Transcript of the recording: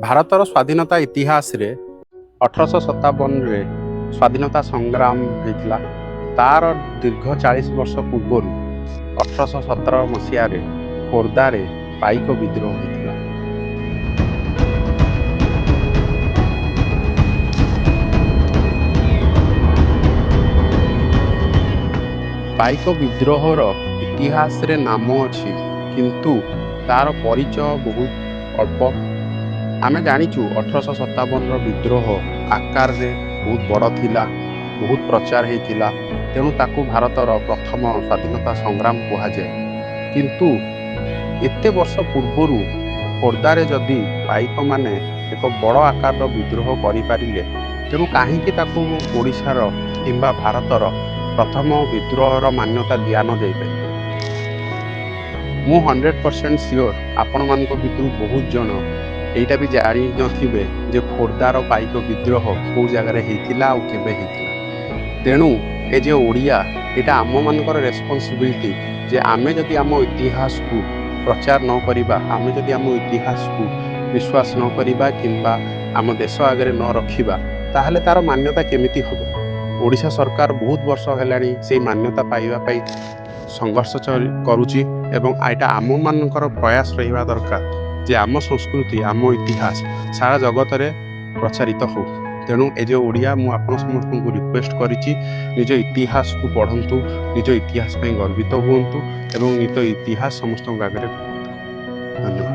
ଭାରତର ସ୍ୱାଧୀନତା ଇତିହାସରେ 1857ରେ ସ୍ୱାଧୀନତା ସଂଗ୍ରାମ ହେଇଥିଲା। ତାର ଦୀର୍ଘ 40 ବର୍ଷ ପୂର୍ବରୁ 1817 ମସିହାରେ ଖୋର୍ଦ୍ଧାରେ ପାଇକ ବିଦ୍ରୋହ ହୋଇଥିଲା। ପାଇକ ବିଦ୍ରୋହର ଇତିହାସରେ ନାମ ଅଛି, କିନ୍ତୁ ତାର ପରିଚୟ ବହୁତ ଅଳ୍ପ। ଆମେ ଜାଣିଛୁ 1857ର ବିଦ୍ରୋହ ଆକାରରେ ବହୁତ ବଡ଼ ଥିଲା, ବହୁତ ପ୍ରଚାର ହେଇଥିଲା, ତେଣୁ ତାକୁ ଭାରତର ପ୍ରଥମ ସ୍ୱାଧୀନତା ସଂଗ୍ରାମ କୁହାଯାଏ। କିନ୍ତୁ ଏତେ ବର୍ଷ ପୂର୍ବରୁ ଖୋର୍ଦ୍ଧାରେ ଯଦି ପାଇକମାନେ ଏକ ବଡ଼ ଆକାରର ବିଦ୍ରୋହ କରିପାରିଲେ, ତେଣୁ କାହିଁକି ତାକୁ ଓଡ଼ିଶାର କିମ୍ବା ଭାରତର ପ୍ରଥମ ବିଦ୍ରୋହର ମାନ୍ୟତା ଦିଆ ନ ଯାଇପାରିବ? ମୁଁ 100% ସିଓର ଆପଣମାନଙ୍କ ଭିତରୁ ବହୁତ ଜଣ ଏଇଟା ବି ଜାଣିନଥିବେ ଯେ ଖୋର୍ଦ୍ଧାର ପାଇକ ବିଦ୍ରୋହ କେଉଁ ଜାଗାରେ ହେଇଥିଲା ଆଉ କେବେ ହେଇଥିଲା। ତେଣୁ ଏ ଯେ ଓଡ଼ିଆ, ଏଇଟା ଆମମାନଙ୍କର ରେସ୍ପନ୍ସିବିଲିଟି ଯେ ଆମେ ଯଦି ଆମ ଇତିହାସକୁ ପ୍ରଚାର ନ କରିବା, ଆମେ ଯଦି ଆମ ଇତିହାସକୁ ବିଶ୍ୱାସ ନ କରିବା କିମ୍ବା ଆମ ଦେଶ ଆଗରେ ନ ରଖିବା, ତାହେଲେ ତାର ମାନ୍ୟତା କେମିତି ହେବ? ଓଡ଼ିଶା ସରକାର ବହୁତ ବର୍ଷ ହେଲାଣି ସେଇ ମାନ୍ୟତା ପାଇବା ପାଇଁ ସଂଘର୍ଷ କରୁଛି ଏବଂ ଏଇଟା ଆମମାନଙ୍କର ପ୍ରୟାସ ରହିବା ଦରକାର ଯେ ଆମ ସଂସ୍କୃତି, ଆମ ଇତିହାସ ସାରା ଜଗତରେ ପ୍ରଚାରିତ ହେଉ। ତେଣୁ ଏ ଯେ ଓଡ଼ିଆ, ମୁଁ ଆପଣ ସମସ୍ତଙ୍କୁ ରିକ୍ୱେଷ୍ଟ କରିଛି, ନିଜ ଇତିହାସକୁ ପଢ଼ନ୍ତୁ, ନିଜ ଇତିହାସ ପାଇଁ ଗର୍ବିତ ହୁଅନ୍ତୁ ଏବଂ ନିଜ ଇତିହାସ ସମସ୍ତଙ୍କ ଆଗରେ କୁହନ୍ତୁ। ଧନ୍ୟବାଦ।